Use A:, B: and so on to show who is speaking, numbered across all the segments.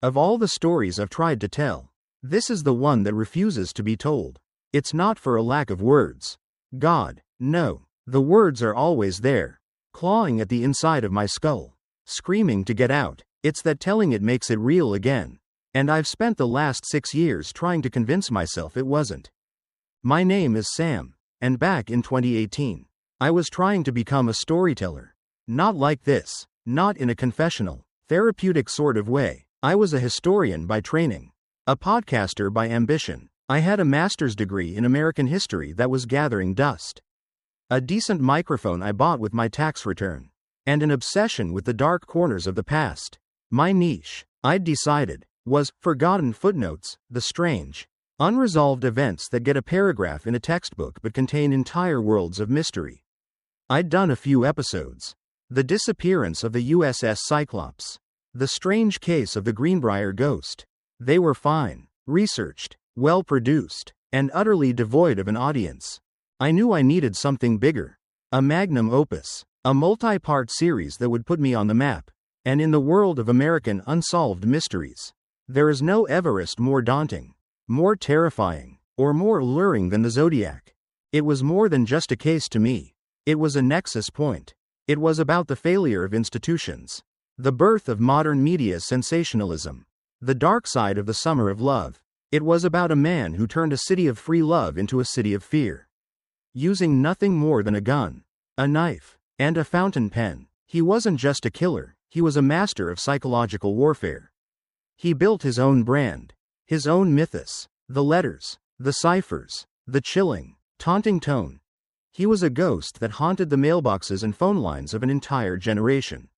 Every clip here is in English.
A: Of all the stories I've tried to tell, this is the one that refuses to be told. It's not for a lack of words. God, no. The words are always there, clawing at the inside of my skull, screaming to get out. It's that telling it makes it real again. And I've spent the last 6 years trying to convince myself it wasn't. My name is Sam, and back in 2018, I was trying to become a storyteller. Not like this, not in a confessional, therapeutic sort of way. I was a historian by training, a podcaster by ambition. I had a master's degree in American history that was gathering dust, a decent microphone I bought with my tax return, and an obsession with the dark corners of the past. My niche, I'd decided, was forgotten footnotes, the strange, unresolved events that get a paragraph in a textbook but contain entire worlds of mystery. I'd done a few episodes. The disappearance of the USS Cyclops. The strange case of the Greenbrier ghost. They were fine, researched, well-produced, and utterly devoid of an audience. I knew I needed something bigger. A magnum opus. A multi-part series that would put me on the map. And in the world of American unsolved mysteries, there is no Everest more daunting, more terrifying, or more alluring than the Zodiac. It was more than just a case to me. It was a nexus point. It was about the failure of institutions, the birth of modern media sensationalism, the dark side of the summer of love. It was about a man who turned a city of free love into a city of fear. Using nothing more than a gun, a knife, and a fountain pen. He wasn't just a killer, he was a master of psychological warfare. He built his own brand, his own mythos, the letters, the ciphers, the chilling, taunting tone. He was a ghost that haunted the mailboxes and phone lines of an entire generation.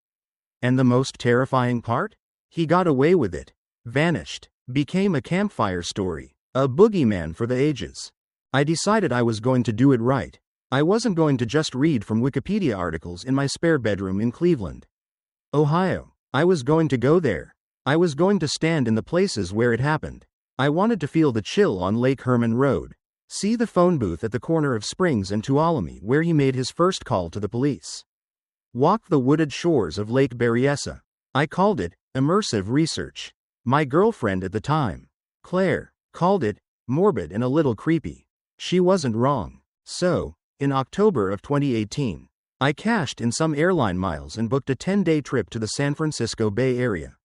A: And the most terrifying part? He got away with it, vanished, became a campfire story, a boogeyman for the ages. I decided I was going to do it right. I wasn't going to just read from Wikipedia articles in my spare bedroom in Cleveland, Ohio. I was going to go there. I was going to stand in the places where it happened. I wanted to feel the chill on Lake Herman Road, see the phone booth at the corner of Springs and Tuolumne where he made his first call to the police, walk the wooded shores of Lake Berryessa. I called it immersive research. My girlfriend at the time, Claire, called it morbid and a little creepy. She wasn't wrong. So, in October of 2018, I cashed in some airline miles and booked a 10-day trip to the San Francisco Bay Area.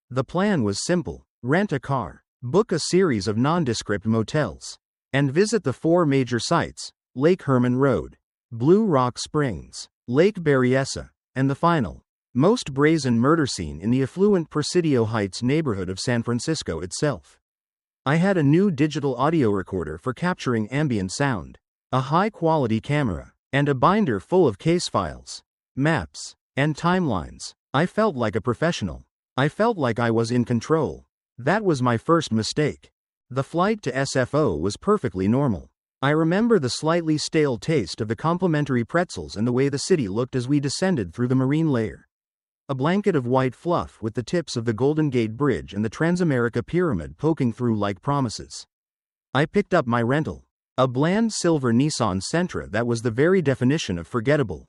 A: The plan was simple: rent a car, book a series of nondescript motels, and visit the 4 major sites: Lake Herman Road, Blue Rock Springs, Lake Berryessa, and the final, most brazen murder scene in the affluent Presidio Heights neighborhood of San Francisco itself. I had a new digital audio recorder for capturing ambient sound, a high-quality camera, and a binder full of case files, maps, and timelines. I felt like a professional. I felt like I was in control. That was my first mistake. The flight to SFO was perfectly normal. I remember the slightly stale taste of the complimentary pretzels and the way the city looked as we descended through the marine layer. A blanket of white fluff with the tips of the Golden Gate Bridge and the Transamerica Pyramid poking through like promises. I picked up my rental, a bland silver Nissan Sentra that was the very definition of forgettable,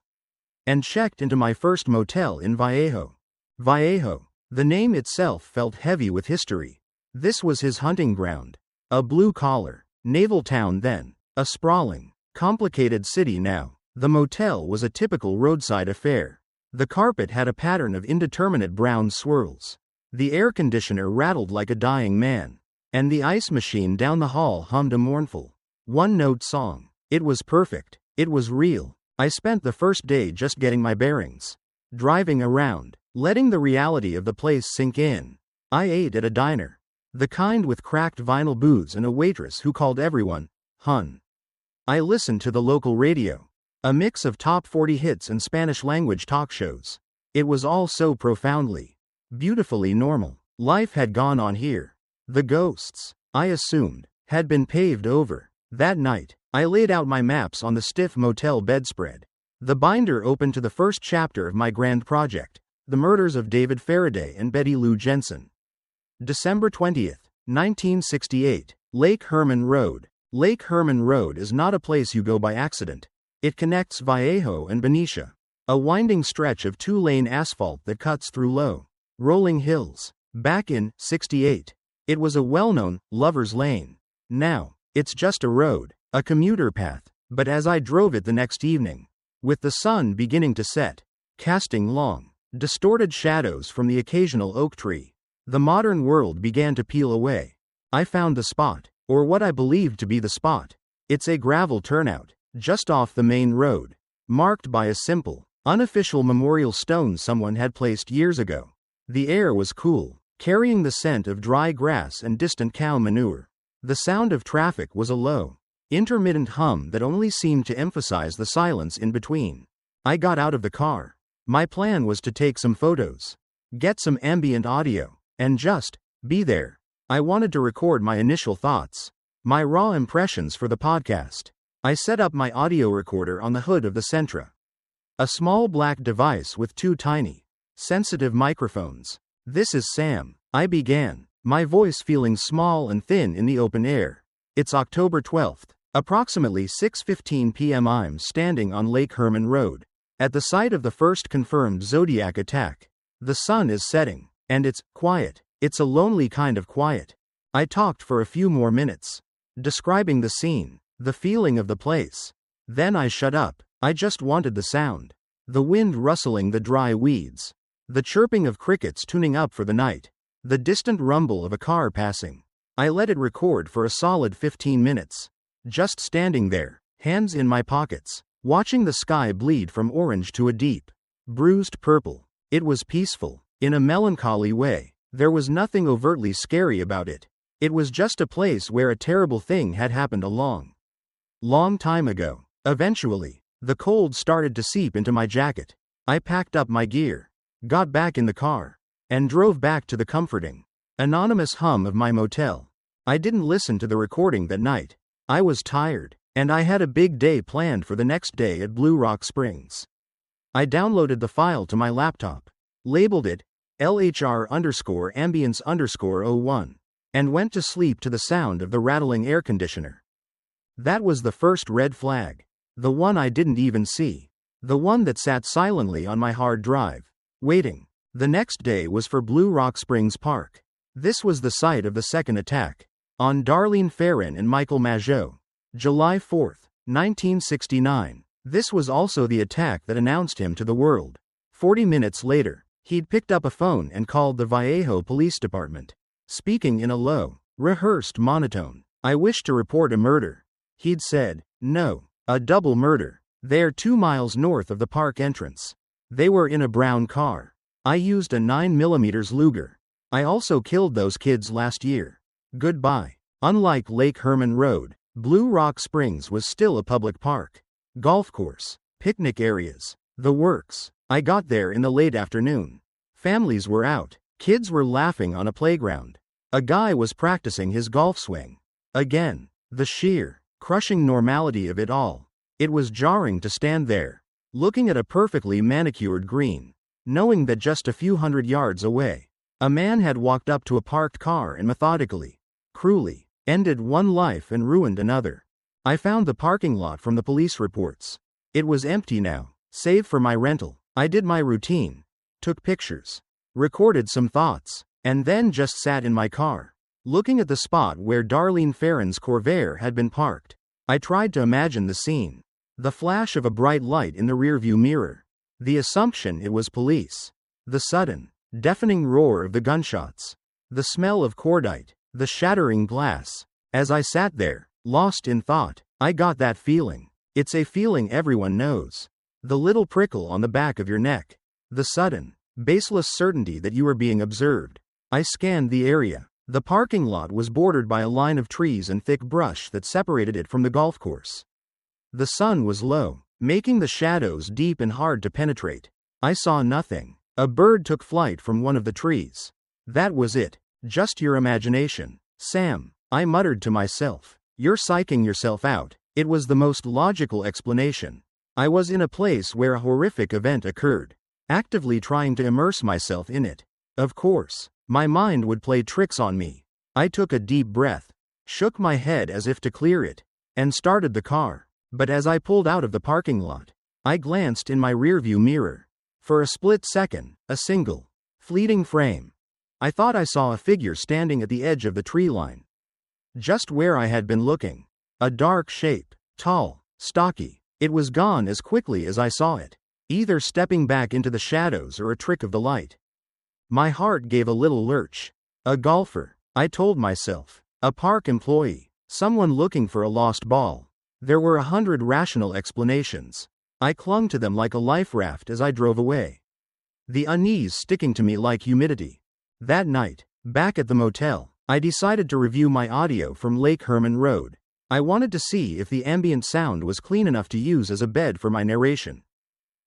A: and checked into my first motel in Vallejo. Vallejo. The name itself felt heavy with history. This was his hunting ground. A blue-collar, naval town then. A sprawling, complicated city now. The motel was a typical roadside affair. The carpet had a pattern of indeterminate brown swirls. The air conditioner rattled like a dying man. And the ice machine down the hall hummed a mournful, one-note song. It was perfect. It was real. I spent the first day just getting my bearings, driving around, letting the reality of the place sink in. I ate at a diner, the kind with cracked vinyl booths and a waitress who called everyone hun. I listened to the local radio, a mix of top 40 hits and Spanish-language talk shows. It was all so profoundly, beautifully normal. Life had gone on here. The ghosts, I assumed, had been paved over. That night, I laid out my maps on the stiff motel bedspread. The binder opened to the first chapter of my grand project, the murders of David Faraday and Betty Lou Jensen. December 20th, 1968, Lake Herman Road. Lake Herman Road is not a place you go by accident. It connects Vallejo and Benicia, a winding stretch of 2-lane asphalt that cuts through low, rolling hills. Back in '68, it was a well-known lover's lane. Now, it's just a road, a commuter path. But as I drove it the next evening, with the sun beginning to set, casting long, distorted shadows from the occasional oak tree, the modern world began to peel away. I found the spot, or what I believed to be the spot. It's a gravel turnout, just off the main road, marked by a simple, unofficial memorial stone someone had placed years ago. The air was cool, carrying the scent of dry grass and distant cow manure. The sound of traffic was a low, intermittent hum that only seemed to emphasize the silence in between. I got out of the car. My plan was to take some photos, get some ambient audio, and just be there. I wanted to record my initial thoughts, my raw impressions for the podcast. I set up my audio recorder on the hood of the Sentra, a small black device with two tiny, sensitive microphones. "This is Sam," I began, my voice feeling small and thin in the open air. It's October 12th, approximately 6:15 p.m. I'm standing on Lake Herman Road, at the site of the first confirmed Zodiac attack. The sun is setting, and it's quiet. It's a lonely kind of quiet. I talked for a few more minutes, describing the scene, the feeling of the place. Then I shut up. I just wanted the sound. The wind rustling the dry weeds, the chirping of crickets tuning up for the night, the distant rumble of a car passing. I let it record for a solid 15 minutes. Just standing there, hands in my pockets, watching the sky bleed from orange to a deep, bruised purple. It was peaceful, in a melancholy way. There was nothing overtly scary about it. It was just a place where a terrible thing had happened a long time ago. Eventually, the cold started to seep into my jacket. I packed up my gear, got back in the car, and drove back to the comforting, anonymous hum of my motel. I didn't listen to the recording that night. I was tired, and I had a big day planned for the next day at Blue Rock Springs. I downloaded the file to my laptop, labeled it LHR_ambience_01, and went to sleep to the sound of the rattling air conditioner. That was the first red flag. The one I didn't even see. The one that sat silently on my hard drive, waiting. The next day was for Blue Rock Springs Park. This was the site of the second attack, on Darlene Ferrin and Michael Mageau, July 4, 1969. This was also the attack that announced him to the world. 40 minutes later, he'd picked up a phone and called the Vallejo Police Department, speaking in a low, rehearsed monotone. "I wish to report a murder," he'd said. "No, a double murder. They're 2 miles north of the park entrance. They were in a brown car. I used a 9mm Luger. I also killed those kids last year. Goodbye." Unlike Lake Herman Road, Blue Rock Springs was still a public park. Golf course, picnic areas, the works. I got there in the late afternoon. Families were out. Kids were laughing on a playground. A guy was practicing his golf swing. Again, the sheer, crushing normality of it all. It was jarring to stand there, looking at a perfectly manicured green, knowing that just a few hundred yards away, a man had walked up to a parked car and methodically, cruelly, ended one life and ruined another. I found the parking lot from the police reports. It was empty now, save for my rental. I did my routine, took pictures, recorded some thoughts, and then just sat in my car, looking at the spot where Darlene Ferrin's Corvair had been parked. I tried to imagine the scene. The flash of a bright light in the rearview mirror. The assumption it was police. The sudden, deafening roar of the gunshots. The smell of cordite. The shattering glass. As I sat there, lost in thought, I got that feeling. It's a feeling everyone knows. The little prickle on the back of your neck. The sudden, baseless certainty that you are being observed. I scanned the area. The parking lot was bordered by a line of trees and thick brush that separated it from the golf course. The sun was low, making the shadows deep and hard to penetrate. I saw nothing. A bird took flight from one of the trees. That was it. Just your imagination. "Sam," I muttered to myself. "You're psyching yourself out." It was the most logical explanation. I was in a place where a horrific event occurred, actively trying to immerse myself in it. Of course, my mind would play tricks on me. I took a deep breath, shook my head as if to clear it, and started the car. But as I pulled out of the parking lot, I glanced in my rearview mirror. For a split second, a single, fleeting frame, I thought I saw a figure standing at the edge of the tree line. Just where I had been looking. A dark shape. Tall. Stocky. It was gone as quickly as I saw it. Either stepping back into the shadows or a trick of the light. My heart gave a little lurch. A golfer, I told myself. A park employee. Someone looking for a lost ball. There were 100 rational explanations. I clung to them like a life raft as I drove away. The unease sticking to me like humidity. That night, back at the motel, I decided to review my audio from Lake Herman Road. I wanted to see if the ambient sound was clean enough to use as a bed for my narration.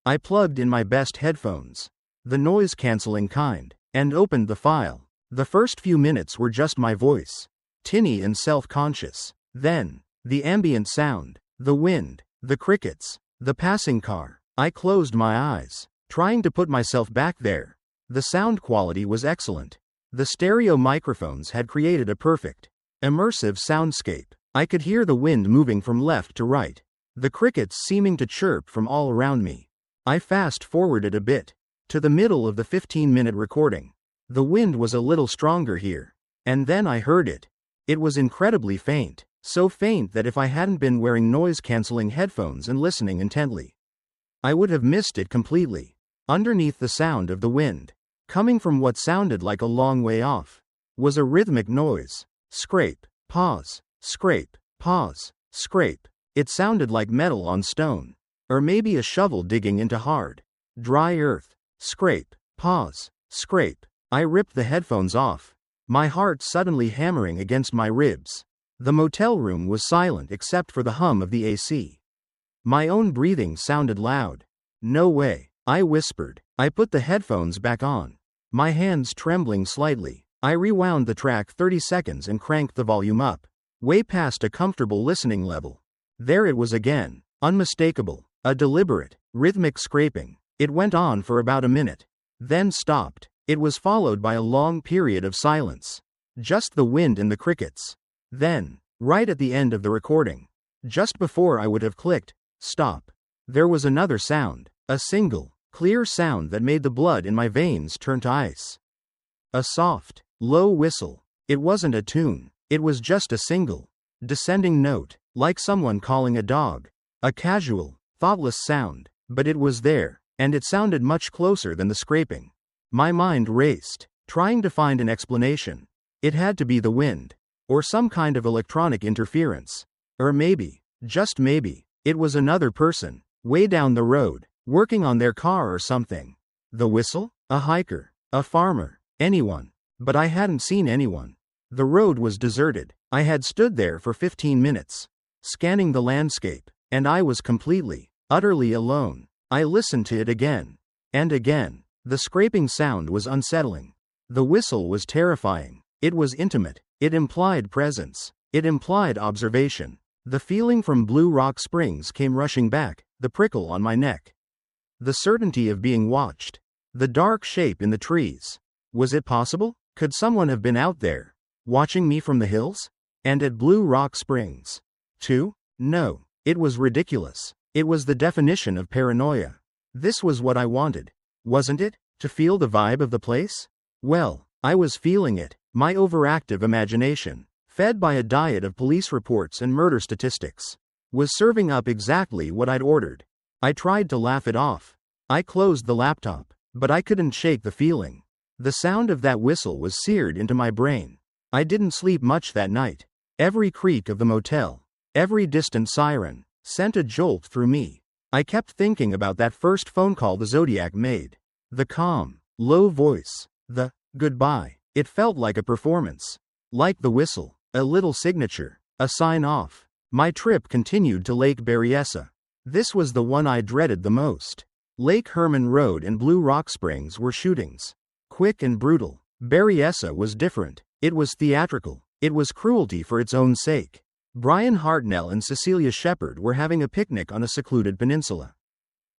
A: I plugged in my best headphones, the noise-canceling kind, and opened the file. The first few minutes were just my voice, tinny and self-conscious. Then, the ambient sound, the wind, the crickets, the passing car. I closed my eyes, trying to put myself back there. The sound quality was excellent. The stereo microphones had created a perfect, immersive soundscape. I could hear the wind moving from left to right, the crickets seeming to chirp from all around me. I fast-forwarded a bit, to the middle of the 15-minute recording. The wind was a little stronger here, and then I heard it. It was incredibly faint, so faint that if I hadn't been wearing noise-canceling headphones and listening intently, I would have missed it completely. Underneath the sound of the wind, coming from what sounded like a long way off, was a rhythmic noise. Scrape, pause, scrape, pause, scrape. It sounded like metal on stone, or maybe a shovel digging into hard, dry earth. Scrape, pause, scrape. I ripped the headphones off, my heart suddenly hammering against my ribs. The motel room was silent except for the hum of the AC. My own breathing sounded loud. No way, I whispered. I put the headphones back on, my hands trembling slightly. I rewound the track 30 seconds and cranked the volume up, way past a comfortable listening level. There it was again, unmistakable, a deliberate, rhythmic scraping. It went on for about a minute, then stopped. It was followed by a long period of silence. Just the wind and the crickets. Then, right at the end of the recording, just before I would have clicked stop, there was another sound, a single, clear sound that made the blood in my veins turn to ice. A soft, low whistle. It wasn't a tune, it was just a single, descending note, like someone calling a dog. A casual, thoughtless sound, but it was there, and it sounded much closer than the scraping. My mind raced, trying to find an explanation. It had to be the wind, or some kind of electronic interference. Or maybe, just maybe, it was another person, way down the road, working on their car or something. The whistle? A hiker, a farmer, anyone. But I hadn't seen anyone. The road was deserted. I had stood there for 15 minutes, scanning the landscape, and I was completely, utterly alone. I listened to it again, and again. The scraping sound was unsettling. The whistle was terrifying. It was intimate. It implied presence. It implied observation. The feeling from Blue Rock Springs came rushing back, the prickle on my neck. The certainty of being watched. The dark shape in the trees. Was it possible? Could someone have been out there, watching me from the hills? And at Blue Rock Springs, too? No. It was ridiculous. It was the definition of paranoia. This was what I wanted. Wasn't it? To feel the vibe of the place? Well, I was feeling it. My overactive imagination, fed by a diet of police reports and murder statistics, was serving up exactly what I'd ordered. I tried to laugh it off. I closed the laptop, but I couldn't shake the feeling. The sound of that whistle was seared into my brain. I didn't sleep much that night. Every creak of the motel, every distant siren, sent a jolt through me. I kept thinking about that first phone call the Zodiac made. The calm, low voice, the goodbye. It felt like a performance. Like the whistle, a little signature, a sign-off. My trip continued to Lake Berryessa. This was the one I dreaded the most. Lake Herman Road and Blue Rock Springs were shootings. Quick and brutal. Berryessa was different. It was theatrical. It was cruelty for its own sake. Brian Hartnell and Cecilia Shepard were having a picnic on a secluded peninsula.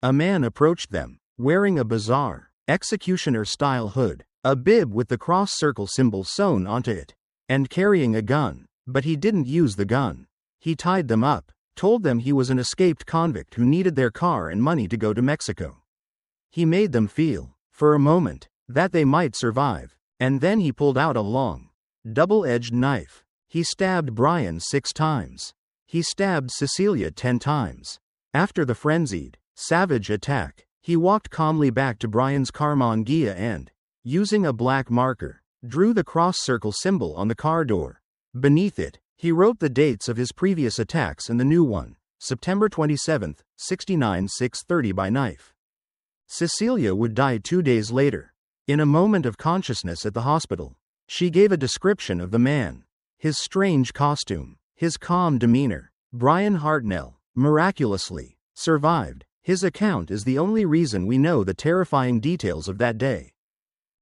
A: A man approached them, wearing a bizarre, executioner-style hood, a bib with the cross-circle symbol sewn onto it, and carrying a gun. But he didn't use the gun. He tied them up, told them he was an escaped convict who needed their car and money to go to Mexico. He made them feel, for a moment, that they might survive. And then he pulled out a long, double-edged knife. He stabbed Brian 6 times. He stabbed Cecilia 10 times. After the frenzied, savage attack, he walked calmly back to Brian's Carman Ghia and, using a black marker, drew the cross-circle symbol on the car door. Beneath it, he wrote the dates of his previous attacks and the new one, September 27, 69, 6:30 by knife. Cecilia would die 2 days later. In a moment of consciousness at the hospital, she gave a description of the man. His strange costume, his calm demeanor. Brian Hartnell, miraculously, survived. His account is the only reason we know the terrifying details of that day.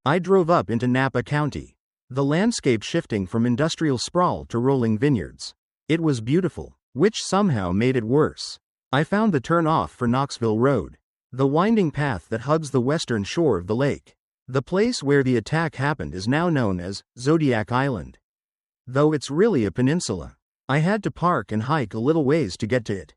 A: I drove up into Napa County, the landscape shifting from industrial sprawl to rolling vineyards. It was beautiful, which somehow made it worse. I found the turn-off for Knoxville Road, the winding path that hugs the western shore of the lake. The place where the attack happened is now known as Zodiac Island, though it's really a peninsula. I had to park and hike a little ways to get to it.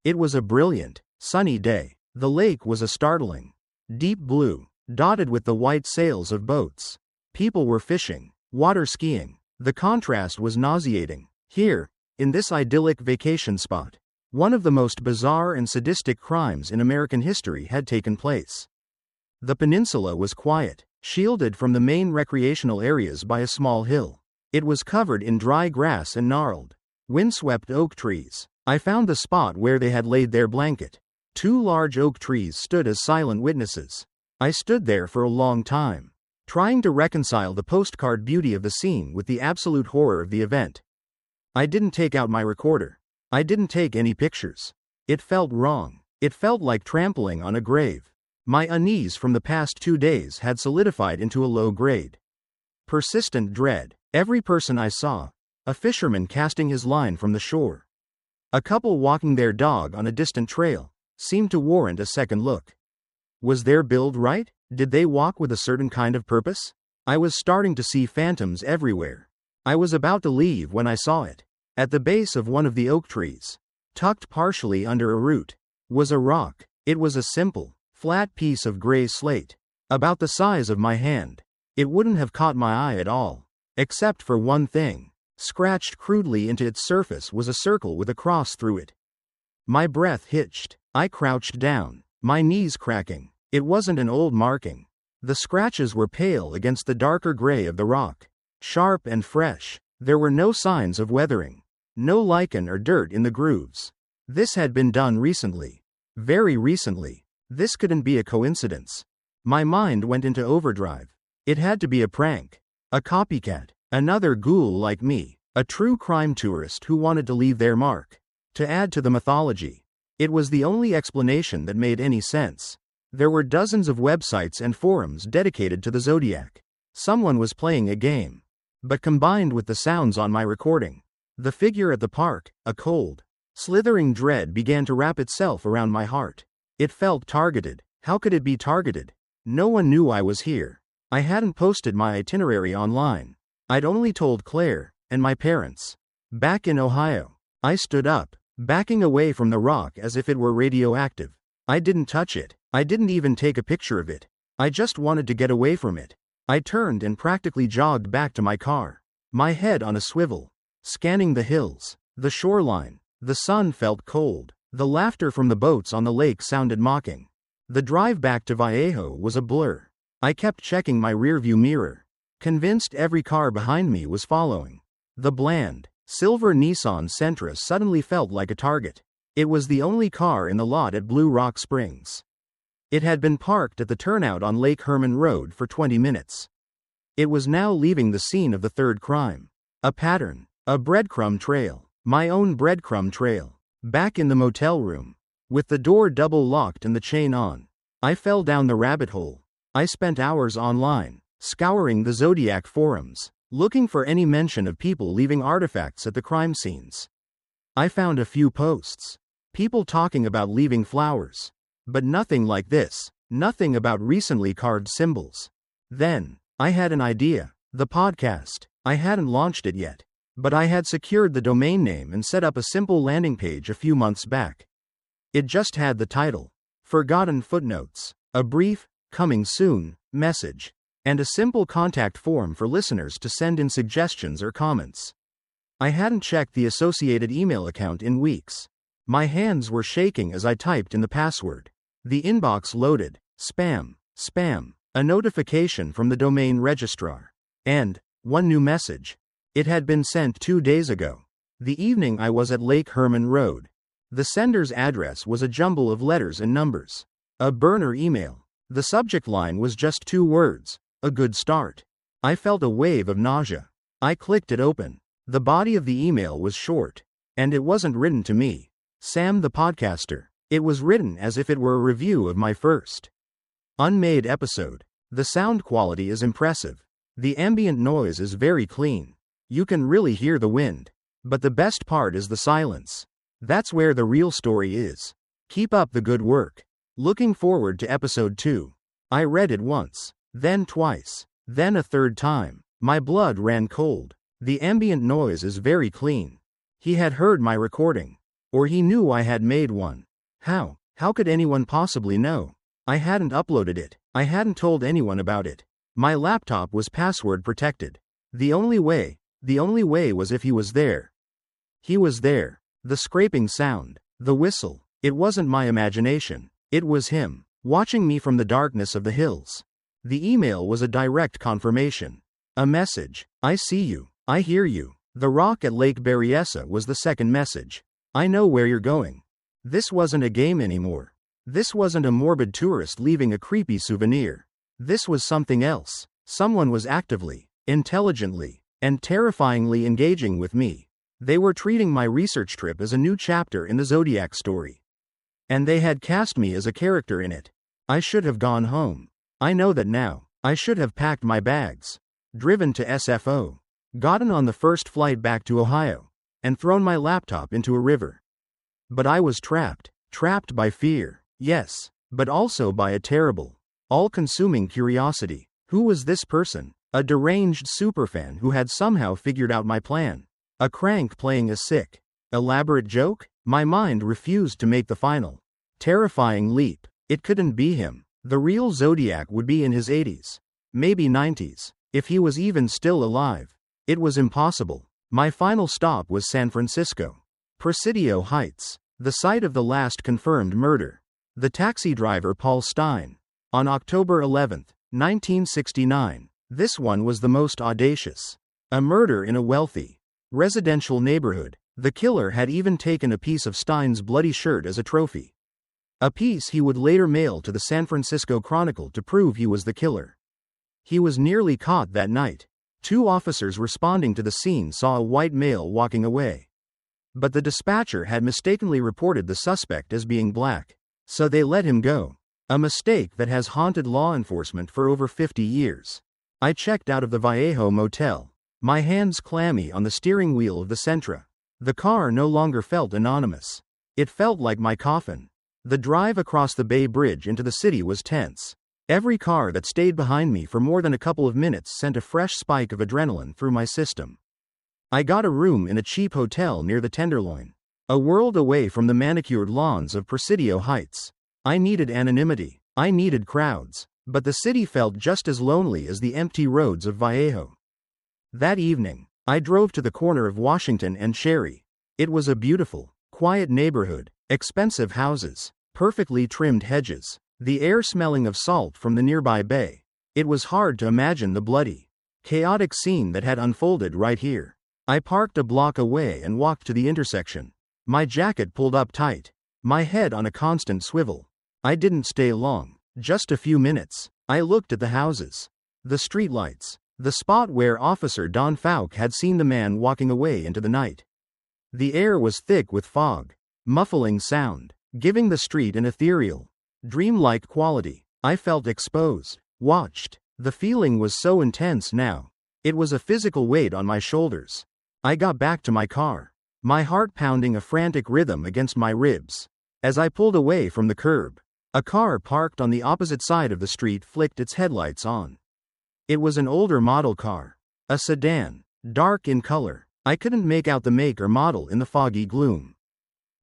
A: It was a brilliant, sunny day. The lake was a startling, deep blue, dotted with the white sails of boats. People were fishing, water skiing. The contrast was nauseating. Here, in this idyllic vacation spot, one of the most bizarre and sadistic crimes in American history had taken place. The peninsula was quiet, shielded from the main recreational areas by a small hill. It was covered in dry grass and gnarled, windswept oak trees. I found the spot where they had laid their blanket. 2 large oak trees stood as silent witnesses. I stood there for a long time, trying to reconcile the postcard beauty of the scene with the absolute horror of the event. I didn't take out my recorder. I didn't take any pictures. It felt wrong. It felt like trampling on a grave. My unease from the past 2 days had solidified into a low-grade, persistent dread. Every person I saw, a fisherman casting his line from the shore, a couple walking their dog on a distant trail, seemed to warrant a second look. Was their build right? Did they walk with a certain kind of purpose? I was starting to see phantoms everywhere. I was about to leave when I saw it. At the base of one of the oak trees, tucked partially under a root, was a rock. It was a simple, flat piece of gray slate, about the size of my hand. It wouldn't have caught my eye at all, except for one thing. Scratched crudely into its surface was a circle with a cross through it. My breath hitched. I crouched down, my knees cracking. It wasn't an old marking. The scratches were pale against the darker gray of the rock, sharp and fresh. There were no signs of weathering, no lichen or dirt in the grooves. This had been done recently. Very recently. This couldn't be a coincidence. My mind went into overdrive. It had to be a prank. A copycat. Another ghoul like me. A true crime tourist who wanted to leave their mark. To add to the mythology, it was the only explanation that made any sense. There were dozens of websites and forums dedicated to the Zodiac. Someone was playing a game. But combined with the sounds on my recording, the figure at the park, a cold, slithering dread began to wrap itself around my heart. It felt targeted. How could it be targeted? No one knew I was here. I hadn't posted my itinerary online. I'd only told Claire and my parents. Back in Ohio, I stood up, backing away from the rock as if it were radioactive. I didn't touch it. I didn't even take a picture of it. I just wanted to get away from it. I turned and practically jogged back to my car, my head on a swivel, scanning the hills, the shoreline. The sun felt cold. The laughter from the boats on the lake sounded mocking. The drive back to Vallejo was a blur. I kept checking my rearview mirror, convinced every car behind me was following. The bland, silver Nissan Sentra suddenly felt like a target. It was the only car in the lot at Blue Rock Springs. It had been parked at the turnout on Lake Herman Road for 20 minutes. It was now leaving the scene of the third crime. A pattern, a breadcrumb trail, my own breadcrumb trail. Back in the motel room, with the door double locked and the chain on, I fell down the rabbit hole. I spent hours online, scouring the Zodiac forums, looking for any mention of people leaving artifacts at the crime scenes. I found a few posts, people talking about leaving flowers, but nothing like this, nothing about recently carved symbols. Then, I had an idea, the podcast. I hadn't launched it yet, but I had secured the domain name and set up a simple landing page a few months back. It just had the title, Forgotten Footnotes, a brief, coming soon, message. and a simple contact form for listeners to send in suggestions or comments. I hadn't checked the associated email account in weeks. My hands were shaking as I typed in the password. The inbox loaded. Spam, spam, a notification from the domain registrar. And one new message. It had been sent 2 days ago. The evening I was at Lake Herman Road. The sender's address was a jumble of letters and numbers. A burner email. The subject line was just 2 words. A good start. I felt a wave of nausea. I clicked it open. The body of the email was short. And it wasn't written to me, Sam the podcaster. It was written as if it were a review of my first unmade episode. The sound quality is impressive. The ambient noise is very clean. You can really hear the wind. But the best part is the silence. That's where the real story is. Keep up the good work. Looking forward to episode 2. I read it once, then twice, then a third time. My blood ran cold. The ambient noise is very clean. He had heard my recording. Or he knew I had made one. How? How could anyone possibly know? I hadn't uploaded it. I hadn't told anyone about it. My laptop was password protected. The only way was if he was there. He was there. The scraping sound. The whistle. It wasn't my imagination. It was him, watching me from the darkness of the hills. The email was a direct confirmation. A message. I see you. I hear you. The rock at Lake Berryessa was the second message. I know where you're going. This wasn't a game anymore. This wasn't a morbid tourist leaving a creepy souvenir. This was something else. Someone was actively, intelligently, and terrifyingly engaging with me. They were treating my research trip as a new chapter in the Zodiac story. And they had cast me as a character in it. I should have gone home. I know that now. I should have packed my bags, driven to SFO, gotten on the first flight back to Ohio, and thrown my laptop into a river. But I was trapped by fear, yes, but also by a terrible, all-consuming curiosity. Who was this person? A deranged superfan who had somehow figured out my plan. A crank playing a sick, elaborate joke? My mind refused to make the final, terrifying leap. It couldn't be him. The real Zodiac would be in his 80s, maybe 90s, if he was even still alive. It was impossible. My final stop was San Francisco. Presidio Heights, the site of the last confirmed murder. The taxi driver Paul Stein. On October 11, 1969. This one was the most audacious. A murder in a wealthy, residential neighborhood. The killer had even taken a piece of Stein's bloody shirt as a trophy. A piece he would later mail to the San Francisco Chronicle to prove he was the killer. He was nearly caught that night. 2 officers responding to the scene saw a white male walking away. But the dispatcher had mistakenly reported the suspect as being black. So they let him go. A mistake that has haunted law enforcement for over 50 years. I checked out of the Vallejo motel, my hands clammy on the steering wheel of the Sentra. The car no longer felt anonymous. It felt like my coffin. The drive across the Bay Bridge into the city was tense. Every car that stayed behind me for more than a couple of minutes sent a fresh spike of adrenaline through my system. I got a room in a cheap hotel near the Tenderloin, a world away from the manicured lawns of Presidio Heights. I needed anonymity. I needed crowds. But the city felt just as lonely as the empty roads of Vallejo. That evening, I drove to the corner of Washington and Cherry. It was a beautiful, quiet neighborhood, expensive houses, perfectly trimmed hedges, the air smelling of salt from the nearby bay. It was hard to imagine the bloody, chaotic scene that had unfolded right here. I parked a block away and walked to the intersection. My jacket pulled up tight, my head on a constant swivel. I didn't stay long, just a few minutes. I looked at the houses, the streetlights, the spot where Officer Don Fouke had seen the man walking away into the night. The air was thick with fog, muffling sound, giving the street an ethereal, dreamlike quality. I felt exposed, watched. The feeling was so intense now. It was a physical weight on my shoulders. I got back to my car, my heart pounding a frantic rhythm against my ribs. As I pulled away from the curb, a car parked on the opposite side of the street flicked its headlights on. It was an older model car, a sedan, dark in color. I couldn't make out the make or model in the foggy gloom.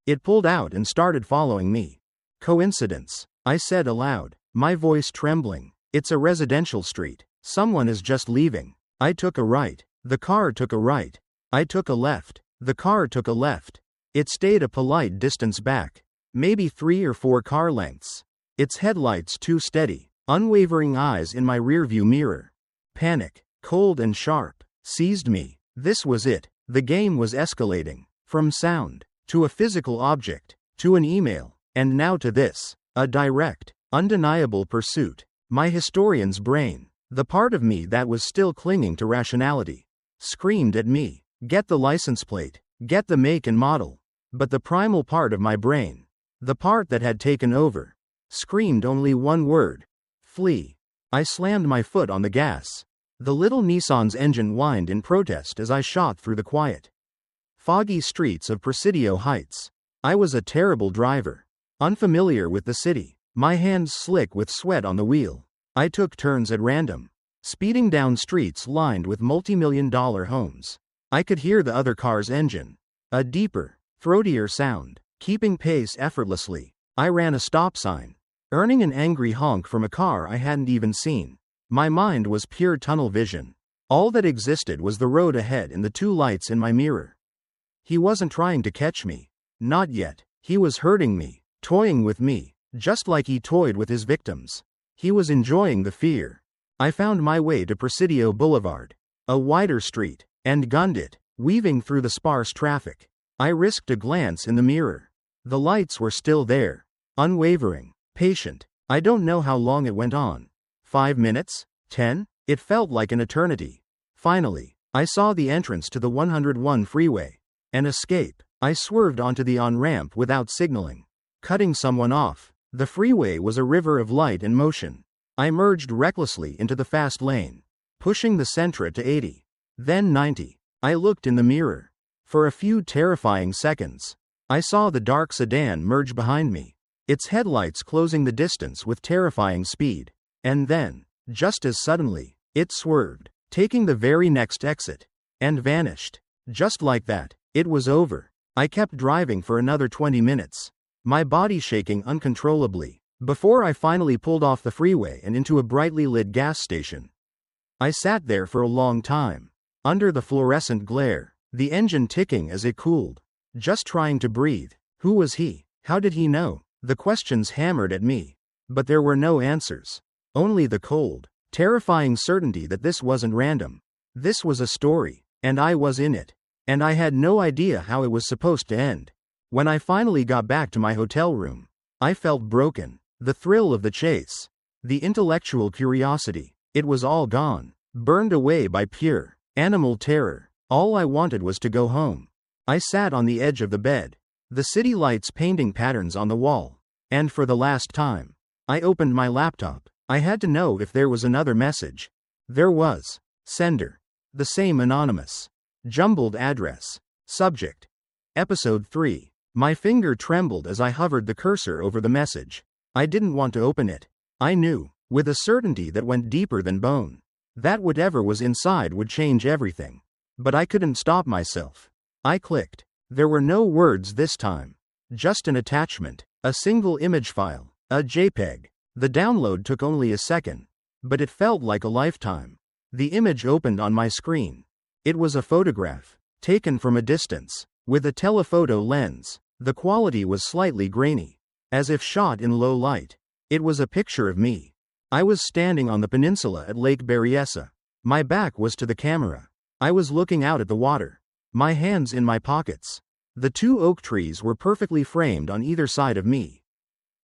A: It pulled out and started following me. Coincidence, I said aloud, my voice trembling. It's a residential street. Someone is just leaving. I took a right. The car took a right. I took a left. The car took a left. It stayed a polite distance back. Maybe 3 or 4 car lengths. Its headlights too steady. Unwavering eyes in my rearview mirror. Panic, cold and sharp, seized me. This was it. The game was escalating. From sound, to a physical object, to an email, and now to this. A direct, undeniable pursuit. My historian's brain, the part of me that was still clinging to rationality, screamed at me, get the license plate, get the make and model. But the primal part of my brain, the part that had taken over, screamed only one word: flee. I slammed my foot on the gas. The little Nissan's engine whined in protest as I shot through the quiet, foggy streets of Presidio Heights. I was a terrible driver, unfamiliar with the city, my hands slick with sweat on the wheel. I took turns at random, speeding down streets lined with multi-million-dollar homes. I could hear the other car's engine, a deeper, throatier sound, keeping pace effortlessly. I ran a stop sign, earning an angry honk from a car I hadn't even seen. My mind was pure tunnel vision. All that existed was the road ahead and the 2 lights in my mirror. He wasn't trying to catch me. Not yet. He was hurting me, toying with me, just like he toyed with his victims. He was enjoying the fear. I found my way to Presidio Boulevard, a wider street, and gunned it, weaving through the sparse traffic. I risked a glance in the mirror. The lights were still there, unwavering, patient. I don't know how long it went on. 5 minutes? 10? It felt like an eternity. Finally, I saw the entrance to the 101 freeway. An escape. I swerved onto the on-ramp without signaling, cutting someone off. The freeway was a river of light and motion. I merged recklessly into the fast lane, pushing the Sentra to 80, then 90. I looked in the mirror. For a few terrifying seconds, I saw the dark sedan merge behind me, its headlights closing the distance with terrifying speed. And then, just as suddenly, it swerved, taking the very next exit, and vanished. Just like that, it was over. I kept driving for another 20 minutes, my body shaking uncontrollably, before I finally pulled off the freeway and into a brightly lit gas station. I sat there for a long time, under the fluorescent glare, the engine ticking as it cooled, just trying to breathe. Who was he? How did he know? The questions hammered at me, but there were no answers. Only the cold, terrifying certainty that this wasn't random. This was a story, and I was in it. And I had no idea how it was supposed to end. When I finally got back to my hotel room, I felt broken. The thrill of the chase, the intellectual curiosity, it was all gone, burned away by pure, animal terror. All I wanted was to go home. I sat on the edge of the bed, the city lights painting patterns on the wall, and for the last time, I opened my laptop. I had to know if there was another message. There was. Sender. The same anonymous, jumbled address. Subject: Episode 3. My finger trembled as I hovered the cursor over the message. I didn't want to open it. I knew, with a certainty that went deeper than bone, that whatever was inside would change everything. But I couldn't stop myself. I clicked. There were no words this time. Just an attachment. A single image file. A JPEG. The download took only a second, but it felt like a lifetime. The image opened on my screen. It was a photograph, taken from a distance, with a telephoto lens. The quality was slightly grainy, as if shot in low light. It was a picture of me. I was standing on the peninsula at Lake Berryessa. My back was to the camera. I was looking out at the water, my hands in my pockets. The 2 oak trees were perfectly framed on either side of me.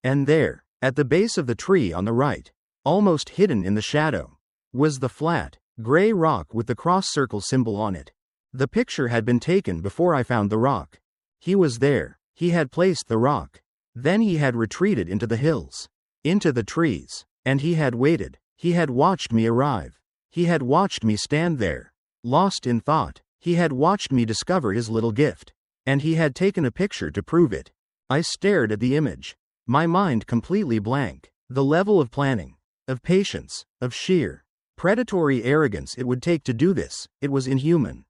A: And there, at the base of the tree on the right, almost hidden in the shadow, was the flat, gray rock with the cross-circle symbol on it. The picture had been taken before I found the rock. He was there. He had placed the rock. Then he had retreated into the hills, into the trees, and he had waited. He had watched me arrive. He had watched me stand there, lost in thought. He had watched me discover his little gift, and he had taken a picture to prove it. I stared at the image, my mind completely blank. The level of planning, of patience, of sheer, predatory arrogance it would take to do this, it was inhuman.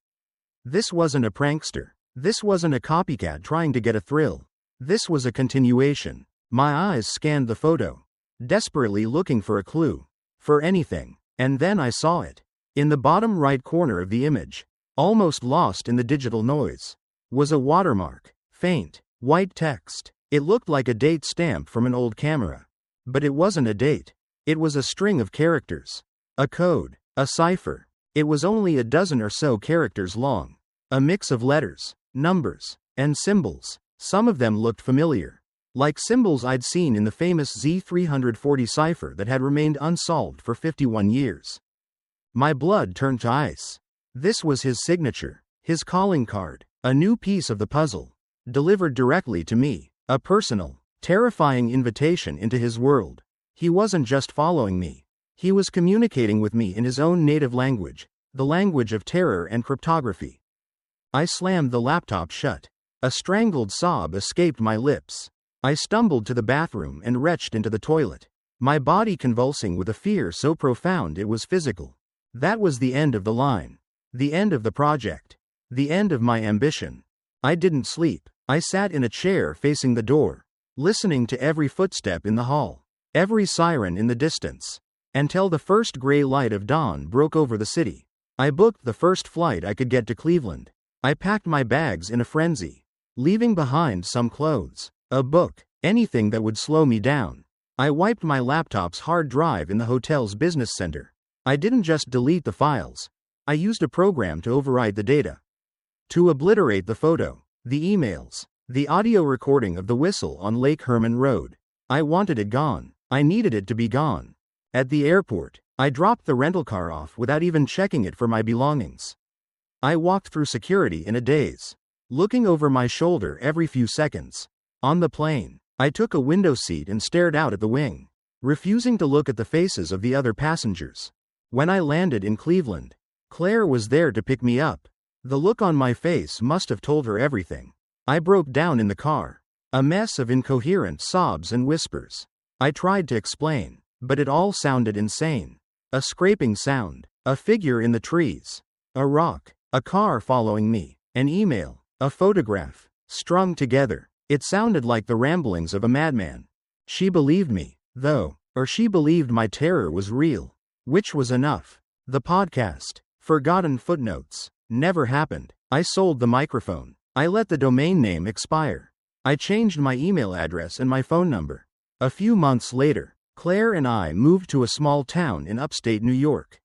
A: This wasn't a prankster. This wasn't a copycat trying to get a thrill. This was a continuation. My eyes scanned the photo, desperately looking for a clue, for anything. And then I saw it. In the bottom right corner of the image, almost lost in the digital noise, was a watermark, faint, white text. It looked like a date stamp from an old camera. But it wasn't a date. It was a string of characters. A code. A cipher. It was only a dozen or so characters long. A mix of letters, numbers, and symbols. Some of them looked familiar. Like symbols I'd seen in the famous Z340 cipher that had remained unsolved for 51 years. My blood turned to ice. This was his signature, his calling card, a new piece of the puzzle, delivered directly to me, a personal, terrifying invitation into his world. He wasn't just following me. He was communicating with me in his own native language, the language of terror and cryptography. I slammed the laptop shut. A strangled sob escaped my lips. I stumbled to the bathroom and retched into the toilet, my body convulsing with a fear so profound it was physical. That was the end of the line. The end of the project. The end of my ambition. I didn't sleep. I sat in a chair facing the door, listening to every footstep in the hall, every siren in the distance, until the first gray light of dawn broke over the city. I booked the first flight I could get to Cleveland. I packed my bags in a frenzy, leaving behind some clothes, a book, anything that would slow me down. I wiped my laptop's hard drive in the hotel's business center. I didn't just delete the files. I used a program to override the data, to obliterate the photo, the emails, the audio recording of the whistle on Lake Herman Road. I wanted it gone. I needed it to be gone. At the airport, I dropped the rental car off without even checking it for my belongings. I walked through security in a daze, looking over my shoulder every few seconds. On the plane, I took a window seat and stared out at the wing, refusing to look at the faces of the other passengers. When I landed in Cleveland, Claire was there to pick me up. The look on my face must have told her everything. I broke down in the car, a mess of incoherent sobs and whispers. I tried to explain, but it all sounded insane. A scraping sound, a figure in the trees, a rock, a car following me, an email, a photograph, strung together. It sounded like the ramblings of a madman. She believed me, though, or she believed my terror was real, which was enough. The podcast, Forgotten Footnotes, never happened. I sold the microphone. I let the domain name expire. I changed my email address and my phone number. A few months later, Claire and I moved to a small town in upstate New York.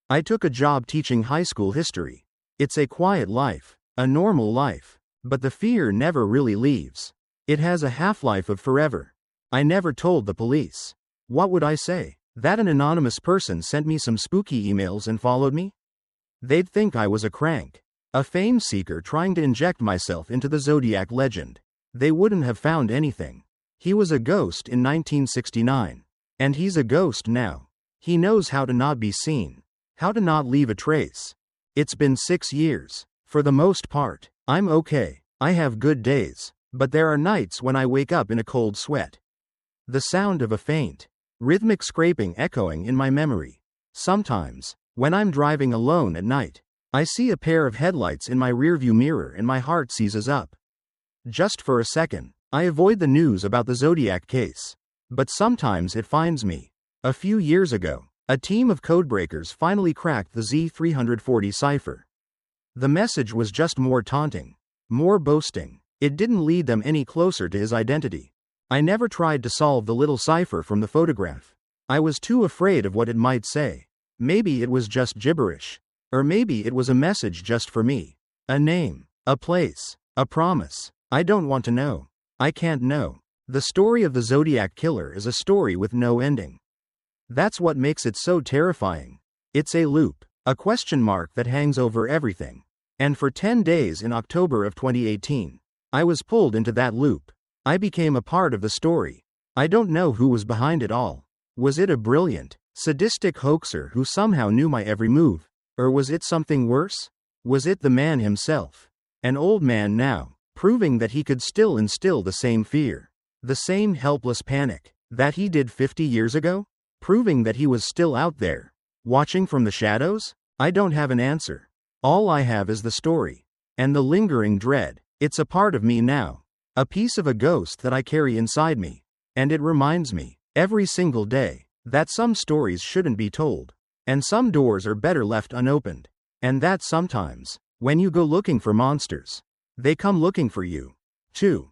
A: I took a job teaching high school history. It's a quiet life, a normal life, but the fear never really leaves. It has a half-life of forever. I never told the police. What would I say? That an anonymous person sent me some spooky emails and followed me? They'd think I was a crank, a fame seeker trying to inject myself into the Zodiac legend. They wouldn't have found anything. He was a ghost in 1969. And he's a ghost now. He knows how to not be seen, how to not leave a trace. It's been 6 years. For the most part, I'm okay. I have good days, but there are nights when I wake up in a cold sweat. The sound of a faint, rhythmic scraping echoing in my memory. Sometimes, when I'm driving alone at night, I see a pair of headlights in my rearview mirror and my heart seizes up. Just for a second, I avoid the news about the Zodiac case. But sometimes it finds me. A few years ago, a team of codebreakers finally cracked the Z340 cipher. The message was just more taunting, more boasting. It didn't lead them any closer to his identity. I never tried to solve the little cipher from the photograph. I was too afraid of what it might say. Maybe it was just gibberish. Or maybe it was a message just for me. A name, a place, a promise. I don't want to know. I can't know. The story of the Zodiac Killer is a story with no ending. That's what makes it so terrifying. It's a loop, a question mark that hangs over everything. And for 10 days in October of 2018, I was pulled into that loop. I became a part of the story. I don't know who was behind it all. Was it a brilliant, sadistic hoaxer who somehow knew my every move? Or was it something worse? Was it the man himself? An old man now, proving that he could still instill the same fear, the same helpless panic, that he did 50 years ago? Proving that he was still out there, watching from the shadows? I don't have an answer. All I have is the story. And the lingering dread. It's a part of me now. A piece of a ghost that I carry inside me. And it reminds me, every single day, that some stories shouldn't be told. And some doors are better left unopened. And that sometimes, when you go looking for monsters, they come looking for you, too.